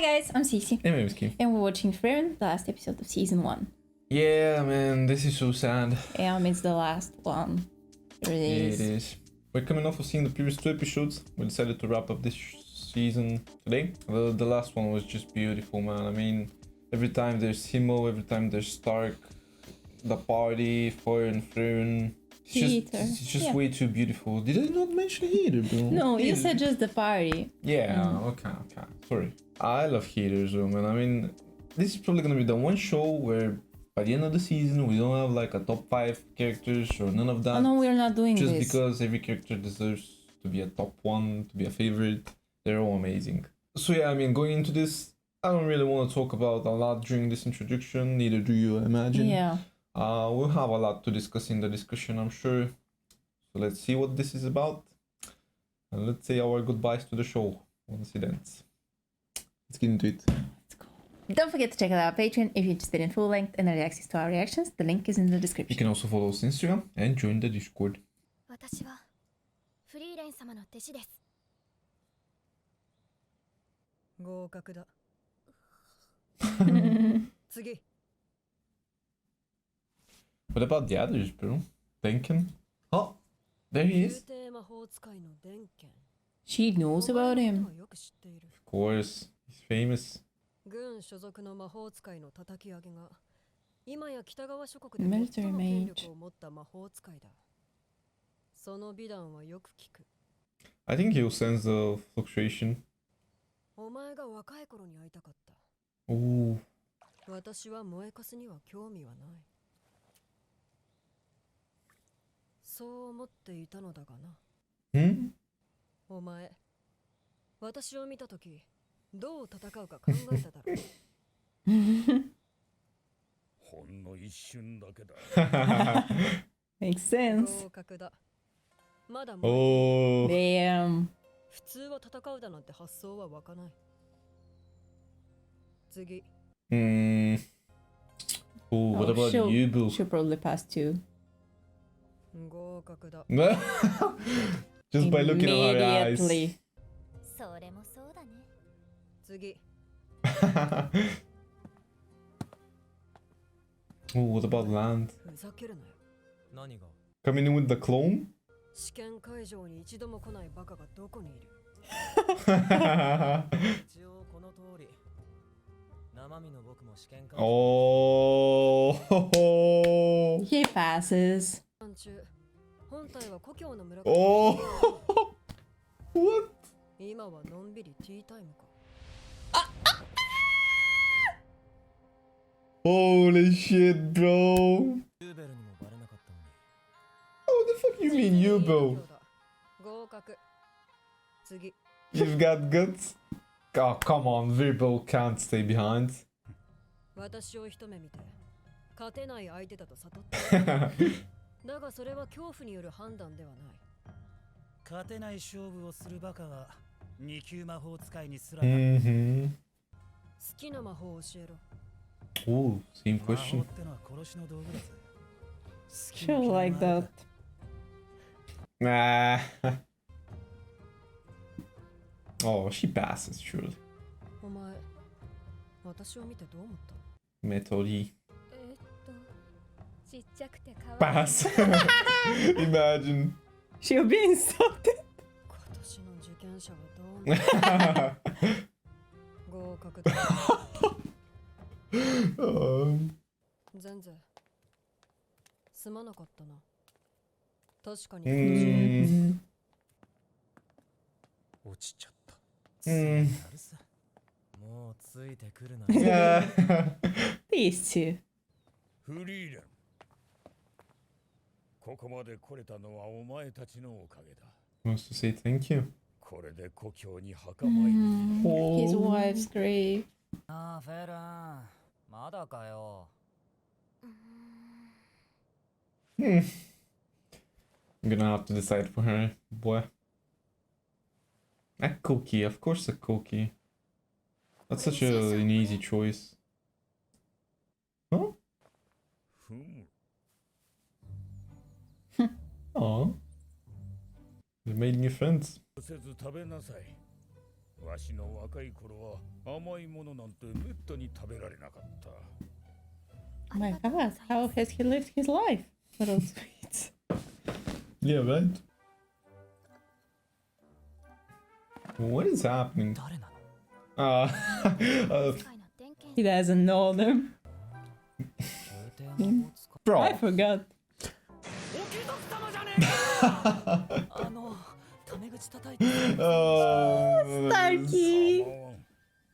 Hi guys, I'm Sisi. Hey, Mski. And we're watching Frieren, the last episode of season 1. Yeah, man, this is so sad. It's the last one. It really Yeah, is. it is. We're coming off of seeing the previous 2 episodes. We decided to wrap up this season today. The last one was just beautiful, man. I mean, every time there's Himmel, every time there's Stark, the party, Fire and Frieren. It's just way too beautiful. Did I not mention Heater, bro? No, you said just the party. Yeah, okay. Sorry. I love Heaters, though, man. I mean, this is probably gonna be the one show where by the end of the season we don't have like a top 5 characters or none of that. Oh no, we're not doing just this. Because every character deserves to be a top 1, to be a favorite. They're all amazing. So yeah, I mean, going into this, I don't really want to talk about a lot during this introduction. Neither do you, I imagine. Yeah. We'll have a lot to discuss in the discussion, I'm sure. So let's see what this is about. And let's say our goodbyes to the show once it ends. Let's get into it. Let's go. Don't forget to check out our Patreon if you're interested in full length and early access to our reactions. The link is in the description. You can also follow us on Instagram and join the Discord. 私はフリーレン様の弟子です。合格だ。次。 What about the others, bro? Denken? Oh, there he is. She knows about him. Of course, he's famous. 軍所属の魔法使いの叩き上げが今や北側諸国で最も権力を持った魔法使いだ。その美談はよく聞く。 I think he'll sense the fluctuation. お前が若い頃に会いたかった。 Ooh. 私は燃えかすには興味はない。そう思っていたのだがな。お前、私を見たとき、どう戦うか考えただろう。ほんの一瞬だけだ。Makes sense. 合格だ。まだ Oh. Damn. 普通は戦うだなんて発想は湧かない。次。Oh, what about you, Boo? She'll probably pass too. 合格だ。 Just by looking at her eyes. Immediately. それもそうだね。次。 Oh, what about land? ふざけるなよ。何が Coming in with the clone? 試験会場に一度も来ないバカがどこにいる。一応この通り。生身の僕も試験会場。 Oh. He passes. 本体は故郷の村。 Oh. What? 今はのんびりティータイムか。 Holy shit, bro. Oh, the fuck you mean, Yubo? 合格。次。 You've got guts? Oh, come on, Virbo can't stay behind. 私を一目見て勝てない相手だと悟った。だがそれは恐怖による判断ではない。勝てない勝負をするバカは2級魔法使いにすら。好きな魔法を教えろ。 Oh, same question. She'll like that. Nah. Oh, she passes, surely. お前、私を見てどう思った？ Metori. ちっちゃくて可愛い。 Pass. Imagine. She'll be insulted. 今年の受験者はどう思う？合格だ。全然すまなかったな。確かに今年落ちちゃった。もうついてくるな。These two. フリーレン。ここまで来れたのはお前たちのおかげだ。 Wants to say thank you. これで故郷に墓参りに。 His wife's grave. ああ、フェラン。まだかよ。 I'm gonna have to decide for her, boy. A cookie, of course a cookie. That's such an easy choice. Huh? Oh. We made new friends. せず食べなさい。わしの若い頃は甘いものなんてめったに食べられなかった。 Oh my god, how has he lived his life? For those sweets. Yeah, right? What is happening? 誰なの？ He doesn't know them. 携帯魔法使い Bro. I forgot. お貴族様じゃねえか。タメ口叩いて。 Starkey!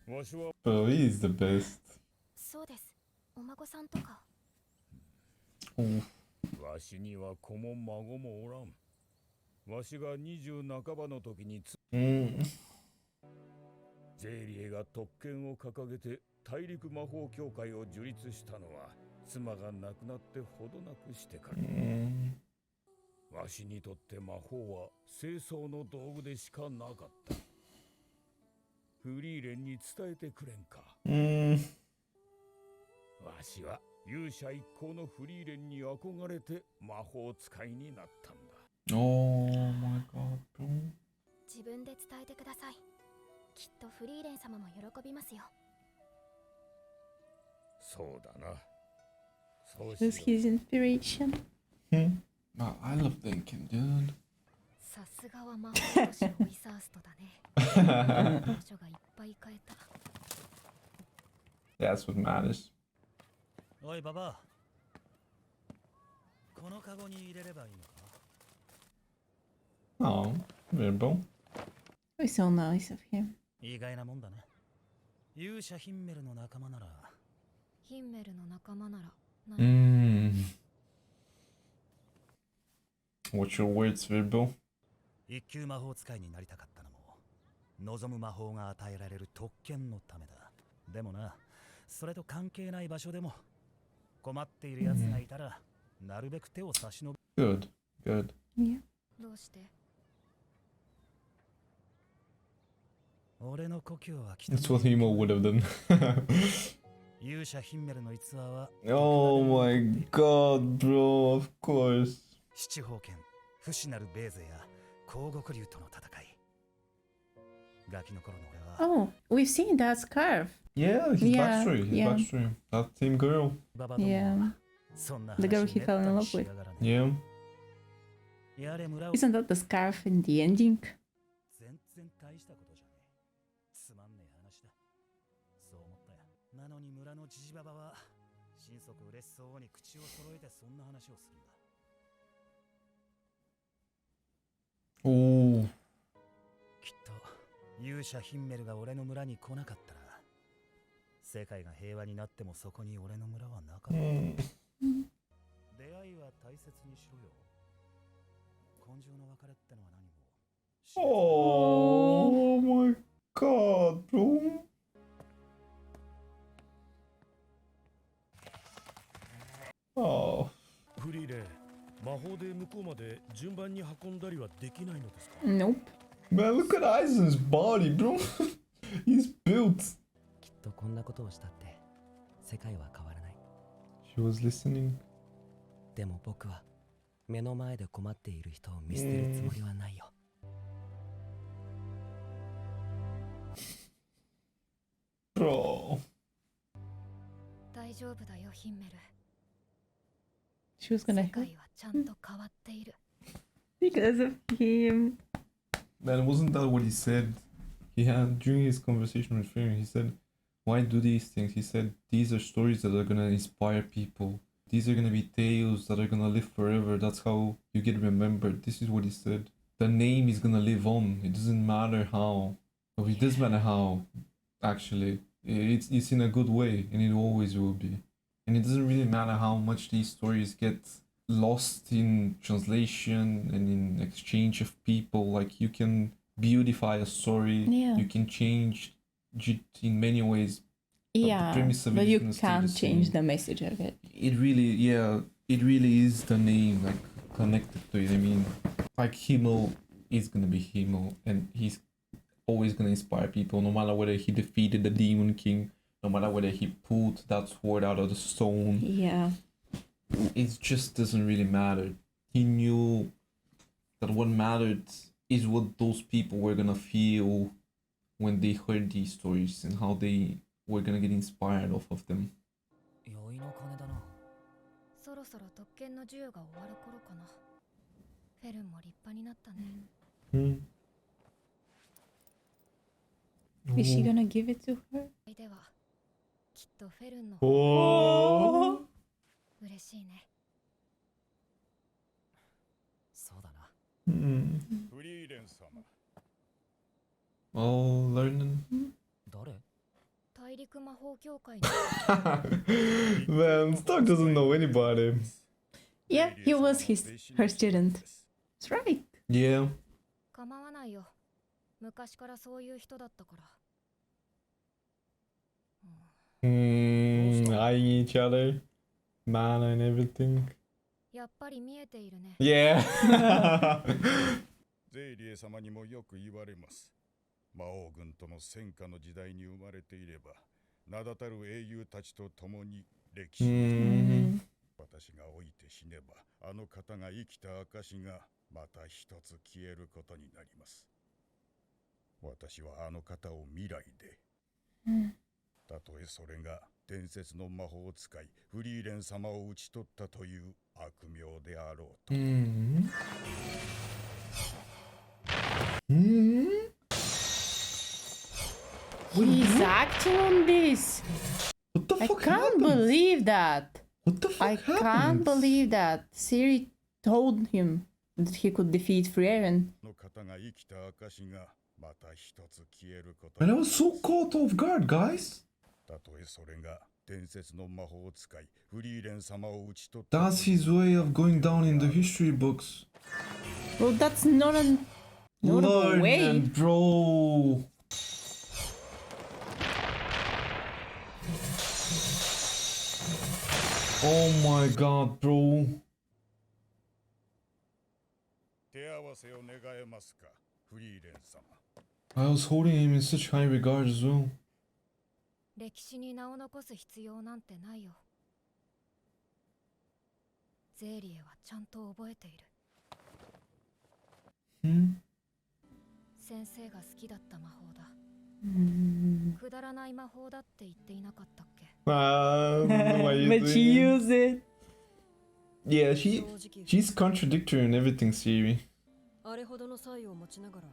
わしは Bro, he is the best. そうです。お孫さんとか。 Oh. わしには子も孫もおらん。わしが20半ばの時にゼーリエが特権を掲げて大陸魔法協会を樹立したのは妻が亡くなってほどなくしてから。わしにとって魔法は清掃の道具でしかなかった。フリーレンに伝えてくれんか。わしは勇者一行のフリーレンに憧れて魔法使いになったんだ。 Oh my god, bro. 自分で伝えてください。きっとフリーレン様も喜びますよ。そうだな。そう This し is よ his inspiration. Oh, I love thinking, dude. さすがは魔法師のウィサーストだね。魔女がいっぱい変えた。 That's what matters. おいババア、このカゴに入れればいいのか？ Oh, Rainbow. It's so nice of him. 意外なもんだな。勇者ヒンメルの仲間なら。ヒンメルの仲間なら何？ What's your words, Rainbow? 一級魔法使いになりたかったのも望む魔法が与えられる特権のためだ。でもな、それと関係ない場所でも困っている奴がいたらなるべく手を差し伸べ。 Good, good. Yeah. どうして？俺の故郷は北 That's what Himo would have done. 勇者ヒンメルの逸話は Oh my god, bro, of course. 七宝剣不死なるベーゼや光極竜との戦い。ガキの頃の俺は Oh, we've seen that scarf. Yeah, his Yeah, backstory, his yeah. backstory. That same girl. ババども Yeah. はそんな The girl 話 he fell in めった love にし with. やがらね Yeah. やれ村を Isn't that the scarf in the ending? 全然大したことじゃねえ。つまんねえ話だ。そう思ったよ。なのに村のジジババは心底嬉しそうに口を揃えてそんな話をするんだ。 Oh. きっと勇者ヒンメルが俺の村に来なかったら世界が平和になってもそこに俺の村はなかった。 Mm. 出会いは大切にしろよ。今生の別れってのは何も。 Oh my god, bro. フリーレン、魔法で向こうまで順番に運んだりはできないのですか？ Nope. Man, look at Aizen's body, bro. He's built. きっとこんなことをしたって世界は変わらない。 She was listening. でも僕は目の前で困っている人を見捨てるつもりはないよ。 Bro. 大丈夫だよヒンメル。 She was gonna 世 help 界はちゃんと変わっている。 because of him. Man, wasn't that what he said? He had during his conversation with Frieren, he said, "Why do these things?" He said, "These are stories that are gonna inspire people. These are gonna be tales that are gonna live forever. That's how you get remembered." This is what he said. The name is gonna live on. It doesn't matter how. Or it does matter how. Actually, it's in a good way, and it always will be. And it doesn't really matter how much these stories get lost in translation and in exchange of people. Like, you can beautify a story, Yeah. you can change it in many ways. the Yeah, premise of but it is you gonna stay can't the change same. the message of it. It really is the name, like, connected to it. I mean, like, Himmel is gonna be Himmel, and he's always gonna inspire people, no matter whether he defeated the Demon King, no matter whether he pulled that sword out of the stone. Yeah. It just doesn't really matter. He knew that what mattered is what those people were gonna feel when they heard these stories and how they were gonna get inspired off of them. 酔いの金だな。そろそろ特権の授与が終わる頃かな。フェルンも立派になったね。Hmm. Is she gonna give it to her? ではきっとフェルンの Oh. 嬉しいね。そうだな。Hmm. フリーレン様。 Oh, learning. 誰？大陸魔法協会の Man, Stark doesn't know anybody. Yeah, he was her student. That's right. Yeah. 構わないよ。昔からそういう人だったから。Eyeing each other. Mana and everything. やっぱり見えているね。 Yeah. ゼイリエ様にもよく言われます。魔王軍との戦火の時代に生まれていれば、名だたる英雄たちと共に歴史に、私が老いて死ねば、あの方が生きた証がまた一つ消えることになります。私はあの方を未来で、たとえそれが伝説の魔法使いフリーレン様を討ち取ったという悪名であろうと。He's acting on this. What the I fuck can't happened? believe that. What the fuck I happened? can't believe that. Siri told him that he could defeat Frieren. の方が生きた証がまた一つ消えること Man, に I was so caught off guard, guys. たとえそれが伝説の魔法使いフリーレン様を討ち取った That's his way of going down in the history books. Well, that's not a notable way. Learning, bro. Oh my god, bro. 手合わせを願えますかフリーレン様。 I was holding him in such high regard as well. 歴史に名を残す必要なんてないよ。ゼーリエはちゃんと覚えている。先生が好きだった魔法だ。くだらない魔法だって言っていなかったっけ？ Why you But she doing it? used it. Yeah, she's contradictory in everything, Siri. あれほどの才を持ちながら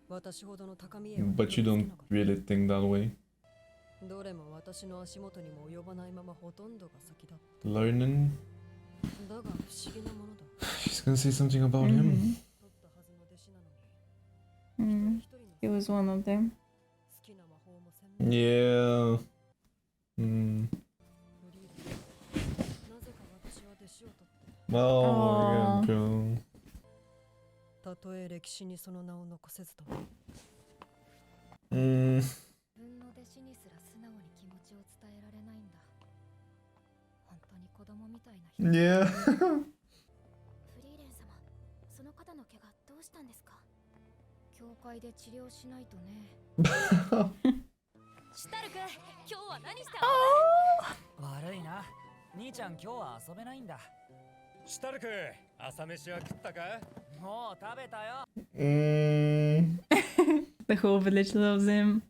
私ほどの高みへ But you don't really think that way. どれも私の足元にも及ばないままほとんどが先だ。 Learning. だが不思議なものだ。 She's gonna say something about him. 取ったはずの弟子なのに。 He was one of them. 好きな魔法も専門 Yeah. フリーレン。なぜか私は弟子を取って、 Oh my god, bro. たとえ歴史にその名を残せずとも。自分の弟子にすら素直に気持ちを伝えられないんだ。本当に子供みたいな人。 Yeah. フリーレン様、その方の怪我どうしたんですか？教会で治療しないとね。シュタルク、今日は何して悪いな。兄ちゃん今日は遊べないんだ。シュタルク、朝飯は食ったか？もう食べたよ。The whole village loves him.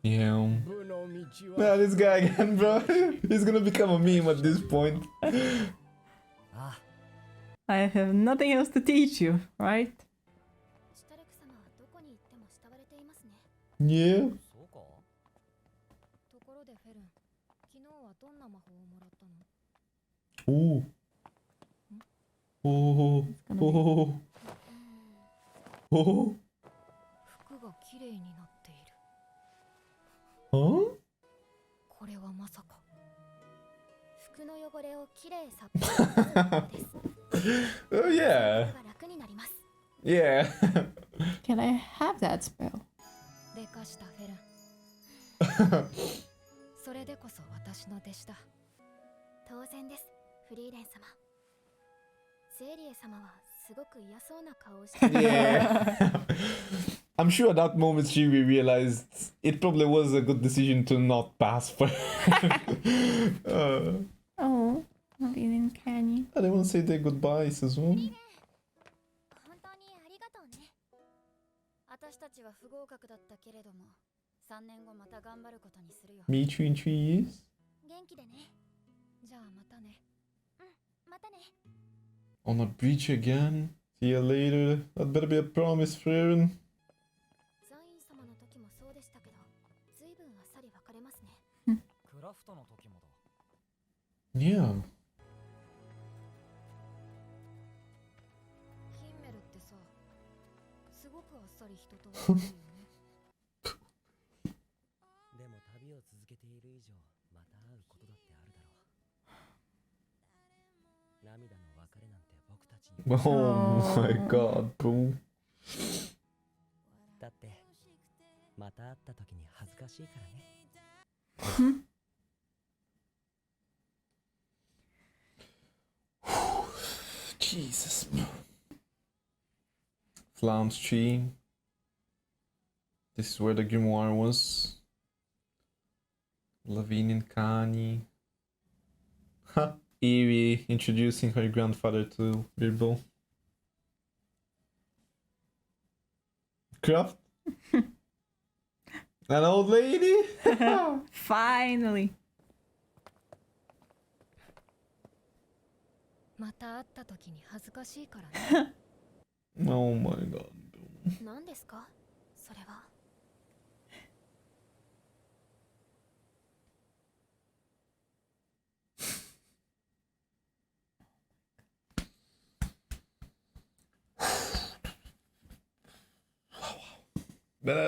Yeah. 部の道 Man, は this guy again, bro. He's gonna become a meme at this point. あ、 I have nothing else to teach you, right? シュタルク様はどこに行っても慕われていますね。 Yeah. そうか。ところでフェルン、昨日はどんな魔法をもらったの？ Ooh. Oh. Oh. Oh. 服が綺麗になっている。 Huh? これはまさか。服の汚れをきれいさっぱりさせるものです。 Oh yeah. が楽になります。 Yeah. Can I have that spell? でかしたフェルン。それでこそ私の弟子だ。当然です、フリーレン様。ゼーリエ様はすごく嫌そうな顔をしている。 Yeah. I'm sure at that moment she realized it probably was a good decision to not pass for Oh, not even can you? I didn't want to say their goodbyes as well. 本当にありがとうね。私たちは不合格だったけれども、3年後また頑張ることにするよ。 Meet you in 3 years? 元気でね。じゃあまたね。またね。 On a beach again? See you later. That better be a promise, Frieren. ザイン様の時もそうでしたけど、随分あっさり別れますね。クラフトの時もだ。 Yeah. ヒンメルってさ、すごくあっさり人と別れるよね。でも旅を続けている以上、また会うことだってあるだろう。涙の別れなんて僕たちに。 Oh my god, bro. だって、また会った時に恥ずかしいからね。Jesus, man. Flam's tree. This is where the grimoire was. Lavigne and Kanye. Ha! Eerie introducing her grandfather to Bilbo. Craft? An old lady? Finally. また会った時に恥ずかしいからね。 Oh my god. 何ですかそれは。 But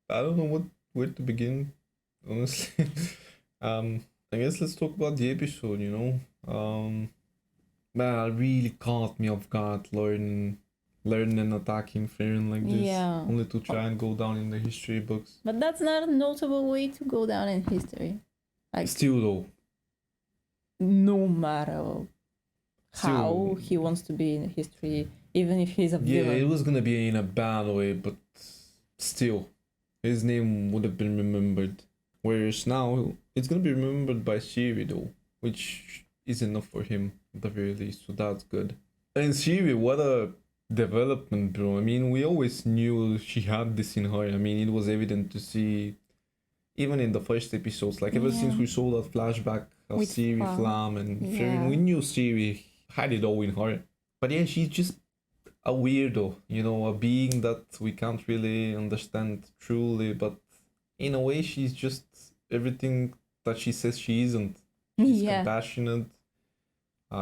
I don't know where to begin, honestly. I guess let's talk about the episode, you know. Man, it really caught me off guard learning and attacking Frieren like this. Yeah. Only to try and go down in the history books. But that's not a notable way to go down in history. Like, Still though. no matter how Still. he wants to be in history, even if he's a Yeah, villain. it was gonna be in a bad way, but still, his name would have been remembered. Whereas now, it's gonna be remembered by Siri though, which is enough for him at the very least, so that's good. And Siri, what a development, bro. I mean, we always knew she had this in her. I mean, it was evident to see, even in the first episodes, like ever since Yeah. we saw that flashback of With Siri, Flam. Flam, and Yeah. Frieren, we knew Siri had it all in her. But yeah, she's just a weirdo, you know, a being that we can't really understand truly, but in a way she's just everything that she says she isn't. She's Yeah. compassionate.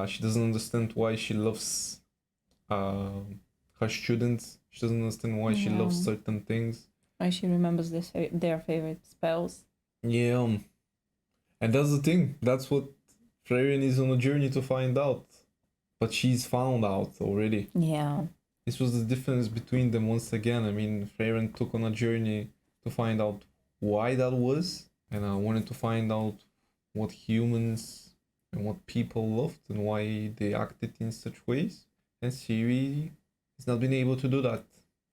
She doesn't understand why she loves her students. She doesn't understand why she loves Yeah. certain things. Why she remembers their favorite spells. Yeah. And that's the thing. That's what Frieren is on a journey to find out. But she's found out already. Yeah. This was the difference between them once again. I mean, Frieren took on a journey to find out why that was, and I wanted to find out what humans and what people loved and why they acted in such ways. And Siri has not been able to do that.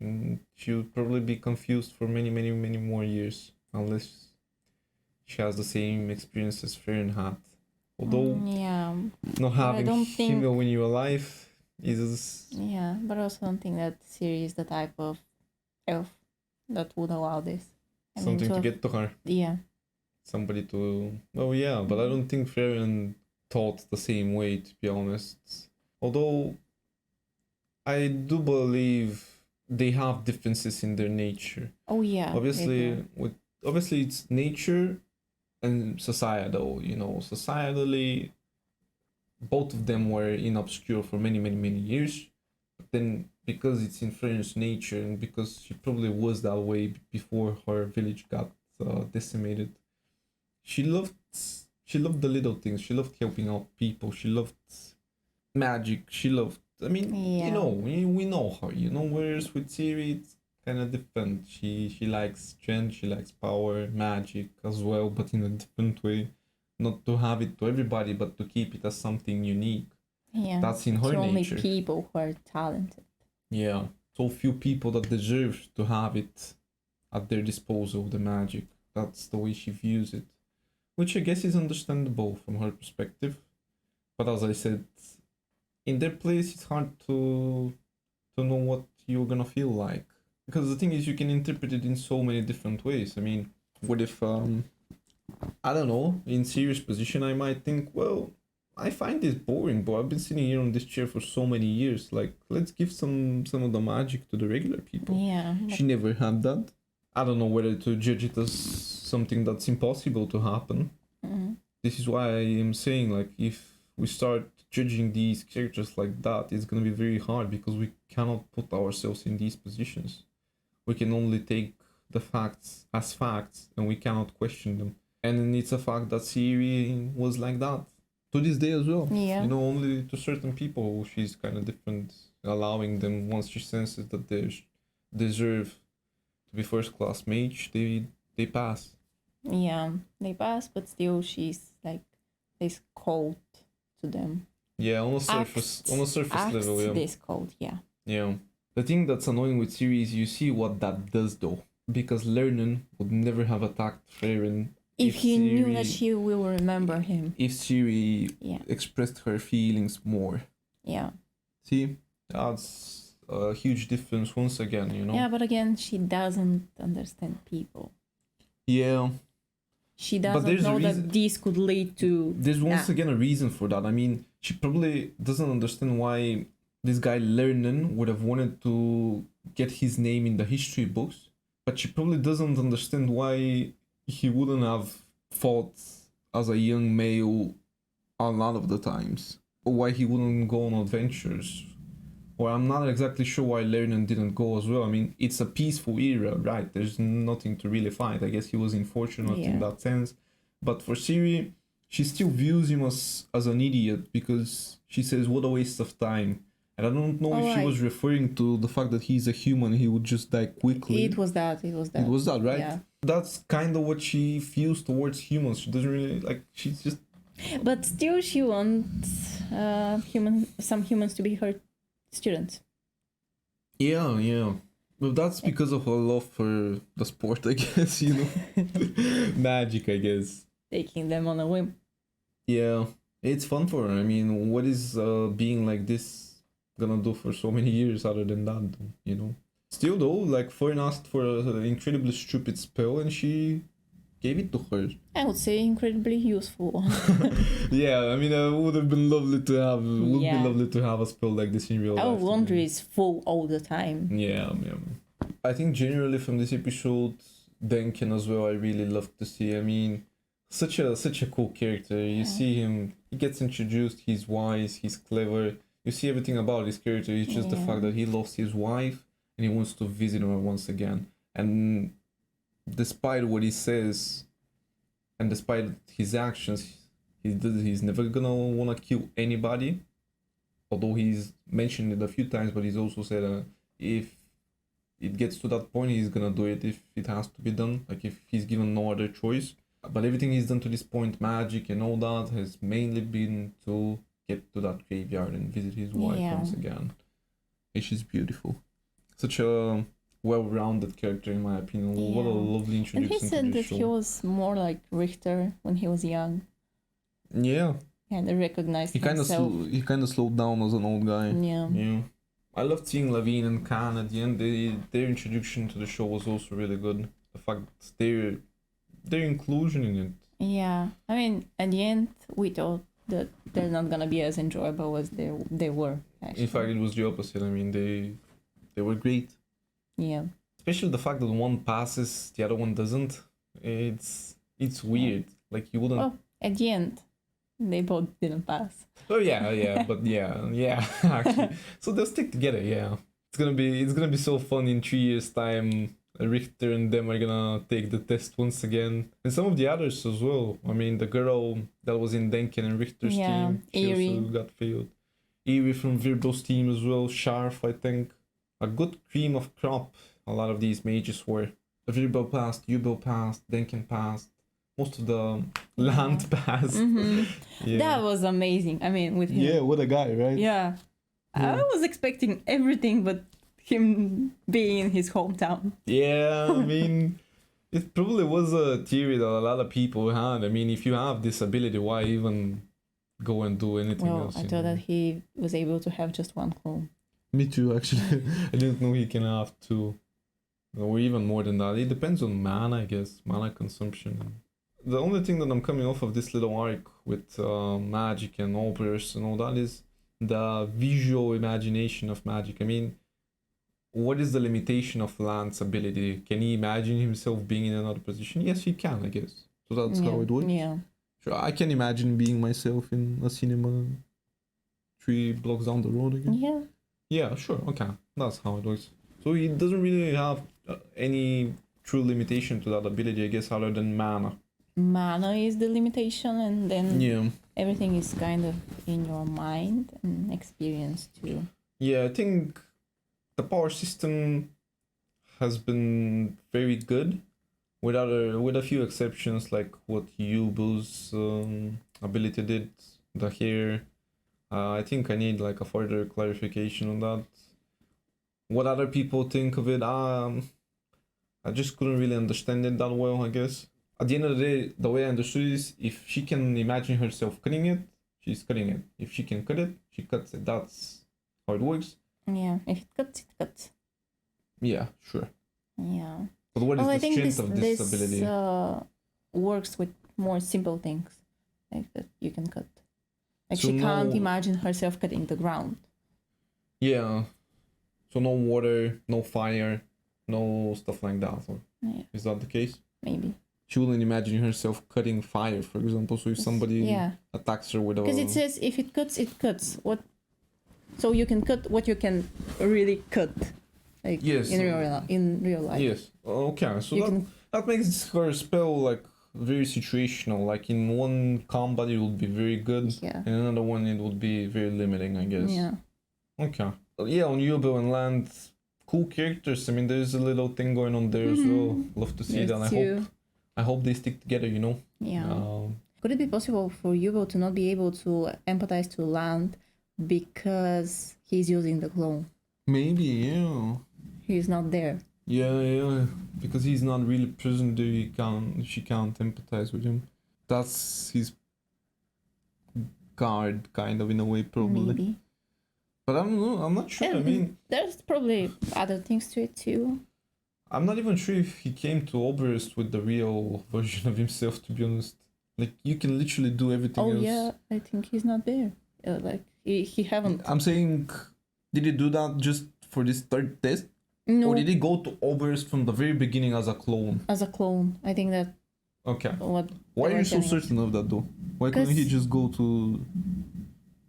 And she'll probably be confused for many, many, many more years unless she has the same experience as Frieren had. Although Yeah. not I having don't him think- when you're alive is Yeah. But I also don't think that Siri is the type of elf that would allow this. I mean, something to have- get to her. Yeah. Somebody to... Oh yeah, but I don't think Frieren thought the same way, to be honest. Although I do believe they have differences in their nature. Oh yeah. Obviously, obviously it's nature and societal, you know. Societally, both of them were in obscure for many, many, many years. But then, because it's in Frieren's nature and because she probably was that way before her village got decimated, she loved the little things. She loved helping out people. She loved magic. She loved... I mean, Yeah. you know, we know her, you know. Whereas with Siri, it's kind of different. She likes strength, she likes power, magic as well, but in a different way. Not to have it to everybody, but to keep it as something unique. Yeah. That's in her to only nature. people who are talented. Yeah, so few people that deserve to have it at their disposal, the magic. That's the way she views it. Which I guess is understandable from her perspective. But as I said, in their place, it's hard to know what you're gonna feel like. because the thing is, you can interpret it in so many different ways. I mean, what if I don't know, in serious position, I might think, well, I find this boring, but I've been sitting here on this chair for so many years. Like, let's give some of the magic to the regular people. Yeah. She never had that. I don't know whether to judge it as something that's impossible to happen. Mm. This is why I am saying, like, if we start judging these characters like that, it's gonna be very hard because we cannot put ourselves in these positions. We can only take the facts as facts and we cannot question them. And it's a fact that Siri was like that to this day as well. Yeah. You know, only to certain people she's kind of different, allowing them once she senses that they deserve to be first class mage, they pass. Yeah, they pass, but still she's like this cold to them. Yeah, on a surface level, yeah. This cold, yeah. Yeah. The thing that's annoying with Siri is you see what that does though. Because Lernen would never have attacked Frieren if he knew that she will remember him. If Siri Yeah. expressed her feelings more. Yeah. See? That's a huge difference once again, you know? Yeah, but again, she doesn't understand people. Yeah. She But doesn't there's a know that reason- this could lead to... There's once again a reason for that. I mean, she probably doesn't understand why this guy Lernen would have wanted to get his name in the history books, but she probably doesn't understand why he wouldn't have fought as a young male a lot of the times, or why he wouldn't go on adventures. Or I'm not exactly sure why Lernen didn't go as well. I mean, it's a peaceful era, right? There's nothing to really fight. I guess he was unfortunate in that sense. But for Siri, she still views him as an idiot because she says, what a waste of time. And I don't know if she was referring to the fact that he's a human, he would just die quickly. It was that, It was that, right? Yeah. That's kind of what she feels towards humans. She doesn't really, like, she's just... But still she wants some humans to be her students. Yeah. Well, that's because of her love for the sport, I guess, you know? Magic, I guess. Taking them on a whim. Yeah, it's fun for her. I mean, what is being like this gonna do for so many years other than that, you know? Still though, like, Frieren asked for an incredibly stupid spell and she gave it to her. I would say incredibly useful. Yeah, I mean, it would have been lovely to have, be lovely to have a spell like this in real life. Our laundry is full all the time. Yeah. I think generally from this episode, Denken as well, I really love to see. I mean, such a cool character. You see him, he gets introduced, he's wise, he's clever. You see everything about his character. It's just the fact that he loves his wife and he wants to visit her once again. And despite what he says and despite his actions, he's never gonna wanna kill anybody. Although he's mentioned it a few times, but he's also said if it gets to that point, he's gonna do it if it has to be done, like if he's given no other choice. But everything he's done to this point, magic and all that, has mainly been to get to that graveyard and visit his wife once again. And she's beautiful. Such a well-rounded character in my opinion. What a lovely introduction to and he said that show. he was more like Richter when he was young. Yeah. And recognized he himself. He kind of slowed down as an old guy. Yeah. I loved seeing Levine and Khan at the end. Their introduction to the show was also really good. The fact their inclusion in it. Yeah. I mean, at the end, we thought that they're not gonna be as enjoyable as they were. Actually. In fact, it was the opposite. I mean, they were great. Yeah. Especially the fact that one passes, the other one doesn't. It's weird. Like you wouldn't. Well, at the end, they both didn't pass. Oh yeah, but yeah. Actually, so they'll stick together. Yeah, it's gonna be so fun in 3 years' time. Richter and them are gonna take the test once again, and some of the others as well. I mean, the girl that was in Denken and Richter's team, she also got failed. Eerie from Virbo's team as well. Sharf, I think. A good cream of crop. A lot of these mages were. Virbo passed, Yubo passed, Denken passed. Most of the land passed. Mm-hmm. Yeah. That was amazing. I mean, with him. Yeah, what a guy, right? Yeah. I was expecting everything but him being in his hometown. Yeah, I mean, it probably was a theory that a lot of people had. I mean, if you have this ability, why even go and do anything else? I thought that he was able to have just one clone. Me too, actually. I didn't know he can have two. or even more than that. It depends on mana, I guess, mana consumption. The only thing that I'm coming off of this little arc with magic and obverse and all that is the visual imagination of magic. I mean, what is the limitation of Lance's ability? Can he imagine himself being in another position? Yes, he can, I guess. So that's how it works. Yeah. Sure, I can imagine being myself in a cinema 3 blocks down the road again. Yeah. Yeah, sure, okay. That's how it works. So he doesn't really have any true limitation to that ability, I guess, other than mana. Mana is the limitation, and then Yeah. everything is kind of in your mind and experience too. Yeah, I think the power system has been very good, with a few exceptions, like what Yubu's ability did, the hair. I think I need like a further clarification on that. What other people think of it, I just couldn't really understand it that well, I guess. At the end of the day, the way I understood is if she can imagine herself cutting it, she's cutting it. If she can cut it, she cuts it. That's how it works. Yeah, if it cuts, it cuts. Yeah, sure. Yeah. But what is I the think strength of this ability? Works with more simple things, like that you can cut. Like So she can't no- imagine herself cutting the ground. Yeah. So no water, no fire, no stuff like that. Or Yeah, is that the case? maybe. She wouldn't imagine herself cutting fire, for example. So if somebody Yeah, attacks her with a... because it says if it cuts, it cuts. What? So you can cut what you can really cut, like Yes. in real life. Yes. Okay. So You that, can. that makes her spell like very situational. Like in one combat it would be very good. Yeah. In another one it would be very limiting, I guess. Yeah. Okay. Yeah, on Yubo and Land, cool characters. I mean, there's a little thing going on there as well. Love to see that. I hope they stick together, you know. Yeah. Could it be possible for Yubo to not be able to empathize to Land because he's using the clone? Maybe, yeah. He's not there. Yeah. Because he's not really present there, she can't empathize with him. That's his guard, kind of, in a way, probably. Maybe. But I don't know, I'm not sure. I mean, There's probably other things to it too. I'm not even sure if he came to Oberst with the real version of himself, to be honest. Like, you can literally do everything Oh else. yeah, I think he's not there. Like he haven't. I'm saying, did he do that just for this third test? No, Or did he go to Oberst from the very beginning as a clone? as a clone. I think that Okay. what. Why they are were you so telling us. certain of that though? Why couldn't he 'Cause- just go to...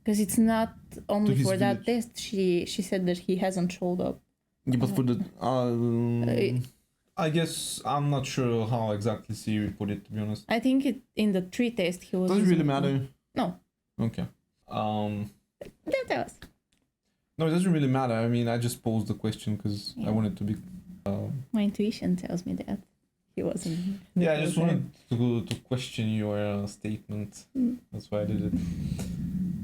Because it's not only his for that village. test. She said that he hasn't showed up. Yeah, but for the... I guess I'm not sure how exactly Siri put it, to be honest. I think in the 3 test he was. Doesn't really using- matter. No. Okay. Tell us. No, it doesn't really matter. I mean, I just posed the question because Yeah. I wanted to be... My intuition tells me that he wasn't. Yeah, I just was there. wanted to question your statement. Mm. That's why I did it.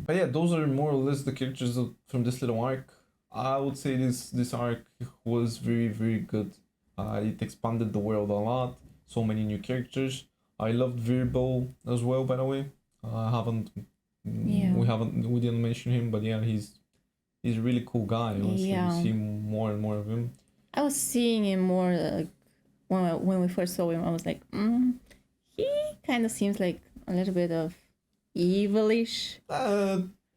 But yeah, those are more or less the characters from this little arc. I would say this arc was very, very good. It expanded the world a lot. So many new characters. I loved Virbo as well, by the way. Yeah. We didn't mention him, but yeah, he's a really cool guy. Honestly, Yeah. we see more and more of him. I was seeing him more like when we first saw him. I was like, he kind of seems like a little bit of evilish.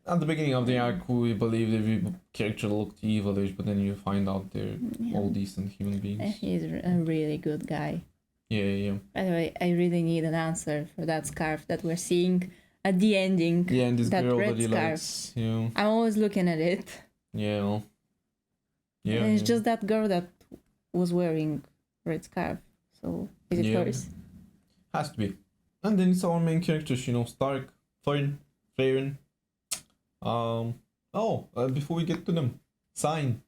At the beginning of the arc, we believed every character looked evilish, but then you find out they're all decent human beings. He's a really good guy. Yeah. By the way, I really need an answer for that scarf that we're seeing at the ending. Yeah, and this that girl red that he scarf. likes. Yeah. I'm always looking at it. Yeah. Yeah. And it's just that girl that was wearing red scarf. So is it Yeah. hers? Has to be. And then it's our main characters, Stark, Frieren. Before we get to them, Sign.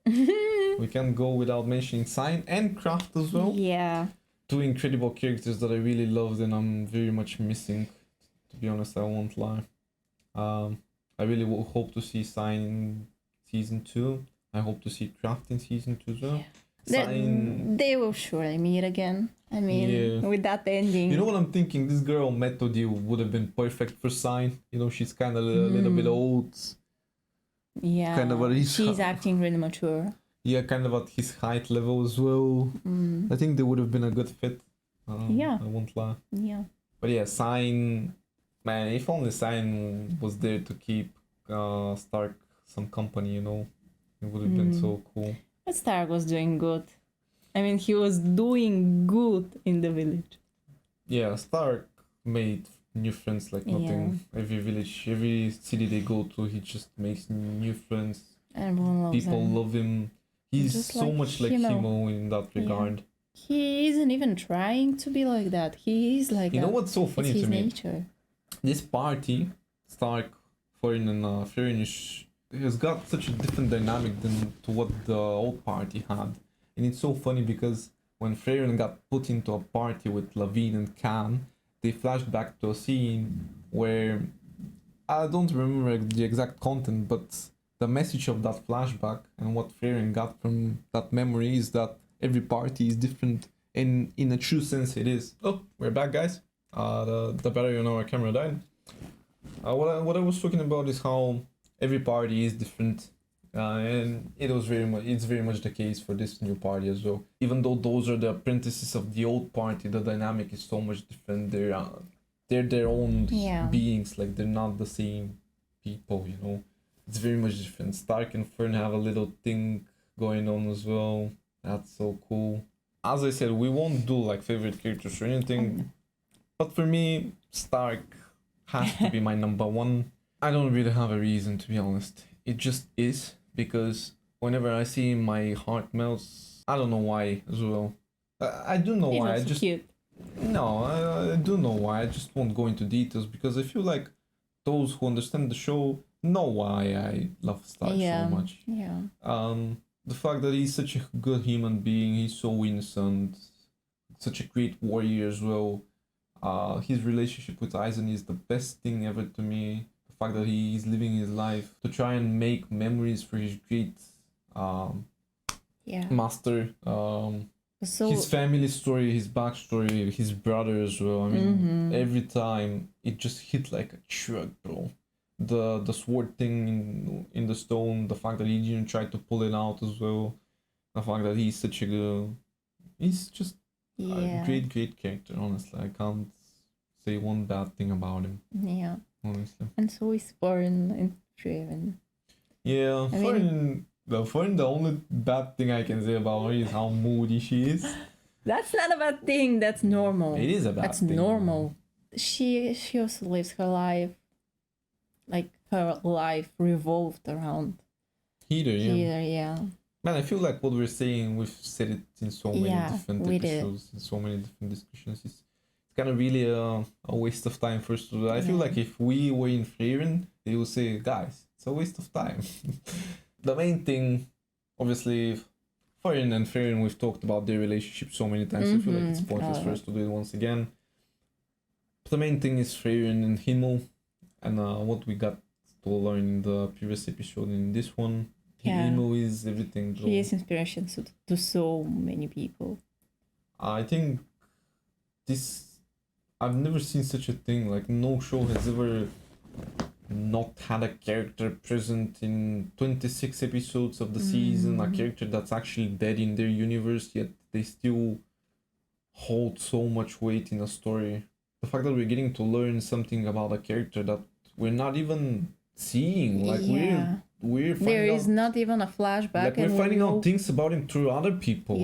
We can't go without mentioning Sign and Craft as well. Yeah. Two incredible characters that I really loved and I'm very much missing. To be honest, I won't lie. I really hope to see Sign in season 2. I hope to see Craft in season 2 as well. Sign... They will surely meet again. I mean, with that ending. You know what I'm thinking? This girl, Methody, would have been perfect for Sign. She's kind of a little bit old. Yeah. Kind of a She's acting really mature. Yeah, kind of at his height level as well. I think they would have been a good fit. Yeah. I won't lie. Yeah. But yeah, Sign, man, if only Sign was there to keep Stark some company, you know, it would have been so cool. But Stark was doing good. I mean, he was doing good in the village. Yeah, Stark made new friends like nothing. Every village, every city they go to, he just makes new friends. Everyone loves People him. love him. He's Just so like much like Himo. Himo in that regard. He isn't even trying to be like that. He is like You that. know what's so funny It's to his me? nature. This party, Stark, Frieren, and Frieren has got such a different dynamic than to what the old party had. And it's so funny because when Frieren got put into a party with Lavine and Khan, they flashed back to a scene where I don't remember the exact content, but the message of that flashback and what Frieren got from that memory is that every party is different, and in a true sense it is. Oh, we're back, guys. The battery on our camera died. What I was talking about is how every party is different, and it's very much the case for this new party as well. Even though those are the apprentices of the old party, the dynamic is so much different. They're their own beings, like they're not the same people, you know. It's very much different. Stark and Fern have a little thing going on as well. That's so cool. As I said, we won't do like favorite characters or anything, but for me, Stark has to be my number one. I don't really have a reason, to be honest. It just is, because whenever I see him, my heart melts. I don't know why as well. I do know why. He's also cute. No, I do know why. I just won't go into details because I feel like those who understand the show know why I love Stark so much. Yeah. The fact that he's such a good human being, he's so innocent, such a great warrior as well. His relationship with Aizen is the best thing ever to me. The fact that he is living his life to try and make memories for his great master. So his family story, his backstory, his brother as well. I mean, every time it just hit like a truck, bro. The sword thing in the stone, the fact that he didn't try to pull it out as well, the fact that he's such a he's just a great character. Honestly, I can't say one bad thing about him. Yeah. Honestly. And so is Frieren and Frieren. Yeah, Frieren, the only bad thing I can say about her is how moody she is. That's not a bad thing. That's normal. It is a bad thing. That's normal. She also lives her life. Like her life revolved around Heater, yeah. Man, I feel like what we're saying, we've said it in so many different episodes, in so many different discussions. It's kind of really a waste of time for us to do. I feel like if we were in Frieren, they would say, guys, it's a waste of time. The main thing, obviously, Frieren and Frieren, we've talked about their relationship so many times. I feel like it's pointless for us to do it once again. But the main thing is Frieren and Himmel, and what we got to learn in the previous episode in this one. Himmel is everything, bro. He is inspiration to so many people. I think I've never seen such a thing. Like, no show has ever not had a character present in 26 episodes of the season, a character that's actually dead in their universe, yet they still hold so much weight in a story. The fact that we're getting to learn something about a character that we're not even seeing, like we're finding there is not even a flashback, like we're finding out things about him through other people.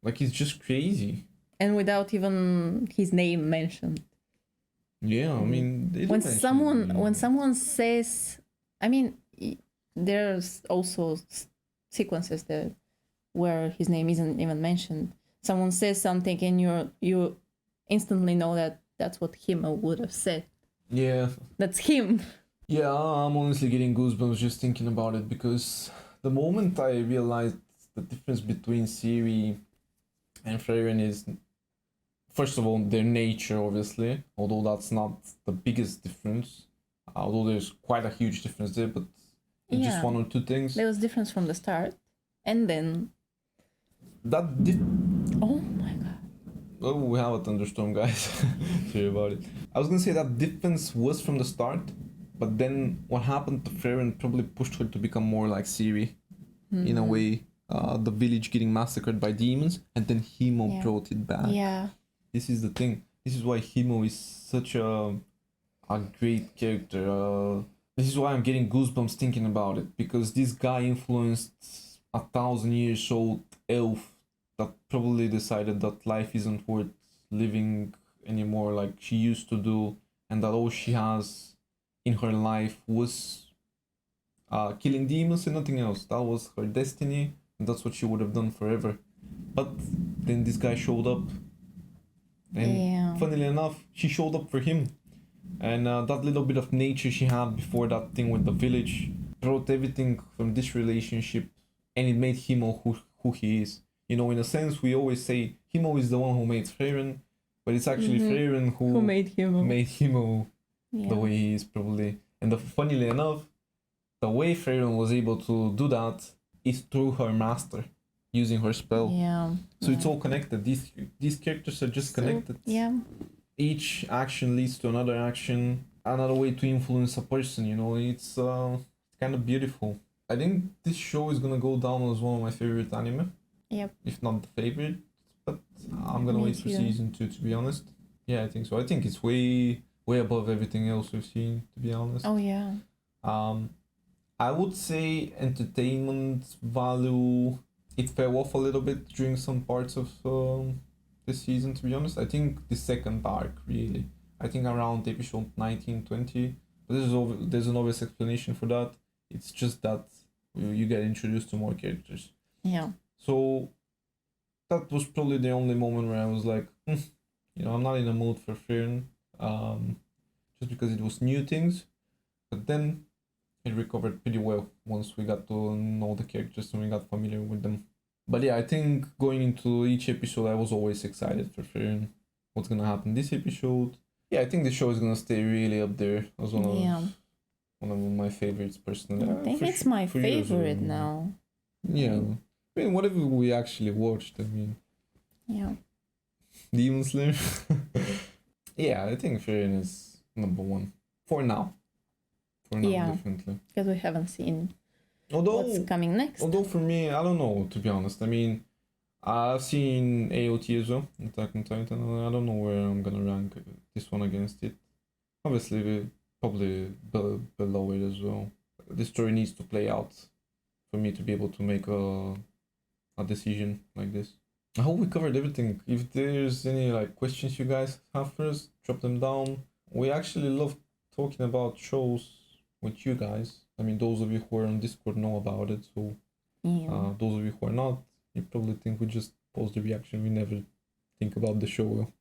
Like, it's just crazy, and without even his name mentioned. I mean, when someone says, I mean, there's also sequences where his name isn't even mentioned. Someone says something and you instantly know that that's what him would have said. That's him. I'm honestly getting goosebumps just thinking about it, because the moment I realized the difference between Siri and Frieren is, first of all, their nature, obviously, although that's not the biggest difference, although there's quite a huge difference there, but it's just one or two things. There was difference from the start, and then oh my god. Oh, we have a thunderstorm, guys. Sorry about it. I was gonna say that difference was from the start, but then what happened to Frieren probably pushed her to become more like Siri, in a way. the village getting massacred by demons, and then Himo Yeah. brought it back. Yeah. This is the thing. This is why Himo is such a great character. This is why I'm getting goosebumps thinking about it, because this guy influenced 1,000-year-old elf that probably decided that life isn't worth living anymore like she used to do, and that all she has in her life was killing demons and nothing else. That was her destiny, and that's what she would have done forever. But then this guy showed up, and Yeah. funnily enough, she showed up for him. And that little bit of nature she had before that thing with the village brought everything from this relationship, and it made Himo who he is. You know, in a sense, we always say Himo is the one who made Frieren, but it's actually Frieren Who made him? made Himo Yeah. the way he is, probably. And funnily enough, the way Frieren was able to do that is through her master, using her spell. Yeah. So it's all connected. These characters are just connected. Yeah. Each action leads to another action, another way to influence a person, you know. It's kind of beautiful. I think this show is gonna go down as one of my favorite anime. Yep. If not the favorite, but I'm gonna Me wait for too. season 2, to be honest. Yeah, I think so. I think it's way above everything else we've seen, to be honest. Oh yeah. I would say entertainment value, it fell off a little bit during some parts of this season, to be honest. I think the second arc, really. I think around episode 19, 20. But there's an obvious explanation for that. It's just that you get introduced to more characters. Yeah. So that was probably the only moment where I was like, you know, I'm not in the mood for Frieren, just because it was new things. But then it recovered pretty well once we got to know the characters and we got familiar with them. But yeah, I think going into each episode, I was always excited for Frieren. What's gonna happen this episode? Yeah, I think the show is gonna stay really up there as one of my favorites personally. I think it's my favorite now. Yeah, I mean, whatever we actually watched, I mean, Yeah. Demon Slayer. Yeah, I think Frieren is number one for now. For now, Yeah. definitely. Because we haven't seen Although what's coming next. for me, I don't know, to be honest. I mean, I've seen AOT as well, Attack on Titan. I don't know where I'm gonna rank this one against it. Obviously, probably below it as well. The story needs to play out for me to be able to make a decision like this. I hope we covered everything. If there's any like questions you guys have for us, drop them down. We actually love talking about shows with you guys. I mean, those of you who are on Discord know about it, so those of you who are not, you probably think we just post the reaction. We never think about the show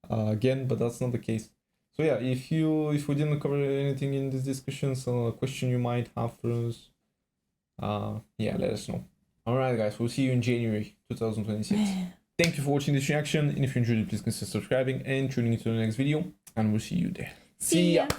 again, but that's not the case. So yeah, if we didn't cover anything in this discussion, so a question you might have for us, yeah, let us know. Alright guys, we'll see you in January 2026. Thank you for watching this reaction, and if you enjoyed it, please consider subscribing and tuning into the next video, and we'll see you there. See ya.